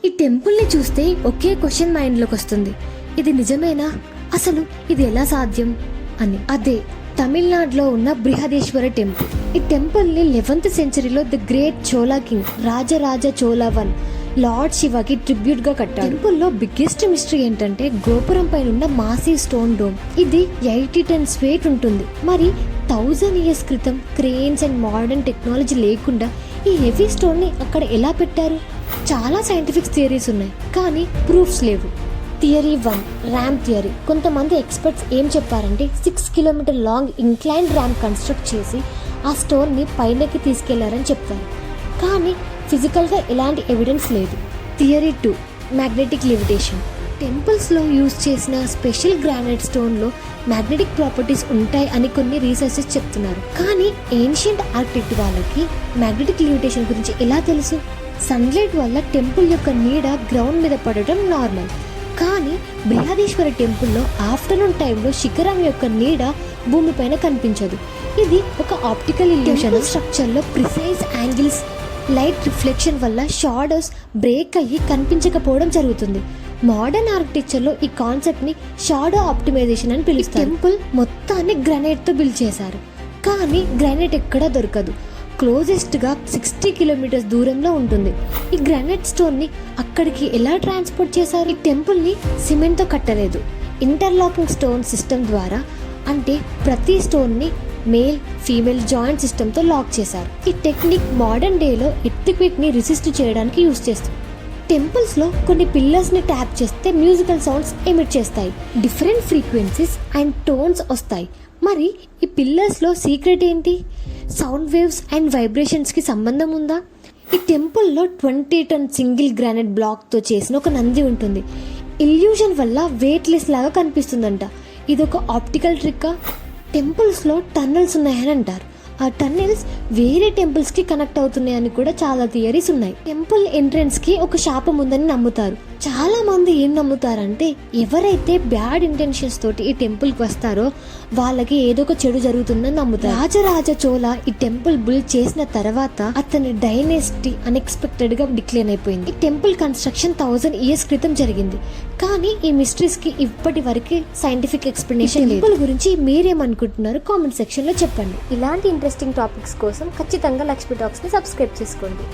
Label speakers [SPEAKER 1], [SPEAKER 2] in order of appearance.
[SPEAKER 1] ఈ టెంపుల్ని చూస్తే ఒకే క్వశ్చన్ మైండ్లోకి వస్తుంది, ఇది నిజమేనా, అసలు ఇది ఎలా సాధ్యం అని. అదే తమిళనాడులో ఉన్న బృహదేశ్వర టెంపుల్. ఈ టెంపుల్ని 11th సెంచరీలో the great Chola king Rajaraja Chola one lord శివకి ట్రిబ్యూట్ గా కట్టారు. టెంపుల్ లో బిగ్గెస్ట్ మిస్టరీ ఏంటంటే గోపురం పైన ఉన్న మాసివ్ స్టోన్ డోమ్. ఇది 80 tons వెయిట్ ఉంటుంది. మరి 1000 years క్రితం క్రేన్స్ అండ్ మోడర్న్ టెక్నాలజీ లేకుండా ఈ హెవీ స్టోన్ ని అక్కడ ఎలా పెట్టారు? చాలా సైంటిఫిక్ థియరీస్ ఉన్నాయి, కానీ ప్రూఫ్స్ లేవు. Theory 1, ramp theory. కొంతమంది ఎక్స్పర్ట్స్ ఏం చెప్పారంటే 6 kilometer long incline ramp construct చేసి ఆ స్టోన్ ని పైనకి తీసుకెళ్లారని చెప్తారు, కానీ ఫిజికల్గా ఎలాంటి ఎవిడెన్స్ లేదు. Theory 2, magnetic levitation. టెంపుల్స్లో యూజ్ చేసిన స్పెషల్ గ్రానైట్ స్టోన్లో మ్యాగ్నెటిక్ ప్రాపర్టీస్ ఉంటాయి అని కొన్ని రీసెర్చెస్ చెప్తున్నారు, కానీ ఏన్షియంట్ ఆర్కిటెక్ట్ వాళ్ళకి మ్యాగ్నెటిక్ లివిటేషన్ గురించి ఎలా తెలుసు? సన్లైట్ వల్ల టెంపుల్ యొక్క నీడ గ్రౌండ్ మీద పడటం నార్మల్, కానీ బృహదేశ్వర టెంపుల్లో ఆఫ్టర్నూన్ టైంలో శిఖరం యొక్క నీడ భూమిపైన కనిపించదు. ఇది ఒక ఆప్టికల్ ఇల్యూషన్. స్ట్రక్చర్లో ప్రిసైజ్ యాంగిల్స్, లైట్ రిఫ్లెక్షన్ వల్ల షాడోస్ బ్రేక్ అయ్యి కనిపించకపోవడం జరుగుతుంది. మోడర్న్ ఆర్కిటెక్చర్లో ఈ కాన్సెప్ట్ని షాడో ఆప్టిమైజేషన్ అని పిలుస్తారు. టెంపుల్ మొత్తాన్ని గ్రానైట్తో బిల్డ్ చేశారు, కానీ గ్రానైట్ ఎక్కడా దొరకదు. క్లోజెస్ట్గా 60 kilometers దూరంలో ఉంటుంది. ఈ గ్రానైట్ స్టోన్ని అక్కడికి ఎలా ట్రాన్స్పోర్ట్ చేశారు? ఈ టెంపుల్ని సిమెంట్తో కట్టలేదు, ఇంటర్లాకింగ్ స్టోన్ సిస్టమ్ ద్వారా. అంటే ప్రతి స్టోన్ని మేల్ ఫీమేల్ జాయింట్ సిస్టమ్తో లాక్ చేశారు. ఈ టెక్నిక్ మోడర్న్ డేలో ఎర్త్క్వేక్ని రెసిస్ట్ చేయడానికి యూజ్ చేస్తారు. టెంపుల్స్లో కొన్ని పిల్లర్స్ని ట్యాప్ చేస్తే మ్యూజికల్ సౌండ్స్ ఎమిట్ చేస్తాయి, డిఫరెంట్ ఫ్రీక్వెన్సీస్ అండ్ టోన్స్ వస్తాయి. మరి ఈ పిల్లర్స్లో సీక్రెట్ ఏంటి? సౌండ్ వేవ్స్ అండ్ వైబ్రేషన్స్కి సంబంధం ఉందా? ఈ టెంపుల్లో 20 ton సింగిల్ గ్రానైట్ బ్లాక్తో చేసిన ఒక నంది ఉంటుంది. ఇల్యూషన్ వల్ల వెయిట్లెస్ లాగా కనిపిస్తుందంట. ఇదొక ఆప్టికల్ ట్రిక్కా? టెంపుల్స్లో టన్నెల్స్ ఉన్నాయని అంటారు. ఆ టన్నెల్స్ వేరే టెంపుల్స్కి కనెక్ట్ అవుతున్నాయని కూడా చాలా థియరీస్ ఉన్నాయి. టెంపుల్ ఎంట్రన్స్కి ఒక శాపం ఉందని నమ్ముతారు. చాలా మంది ఏం నమ్ముతారంటే ఎవరైతే బ్యాడ్ ఇంటెన్షన్స్ తోటి ఈ టెంపుల్కి వస్తారో వాళ్ళకి ఏదో ఒక చెడు జరుగుతుందని నమ్ముతారు. రాజరాజ చోళ ఈ టెంపుల్ బిల్డ్ చేసిన తర్వాత అతని డైనెస్టీ అన్ఎక్స్పెక్టెడ్ గా డిక్లైన్ అయిపోయింది. ఈ టెంపుల్ కన్స్ట్రక్షన్ 1000 years క్రితం జరిగింది, కానీ ఈ మిస్టరీస్ కి ఇప్పటి వరకు సైంటిఫిక్ ఎక్స్ప్లెనేషన్ లేదు. టెంపుల్ గురించి మీరేమనుకుంటున్నారు కామెంట్ సెక్షన్ లో చెప్పండి. ఇలాంటి ఇంట్రెస్టింగ్ టాపిక్స్ కోసం ఖచ్చితంగా లక్ష్మీ టాక్స్ ని సబ్స్క్రైబ్ చేసుకోండి.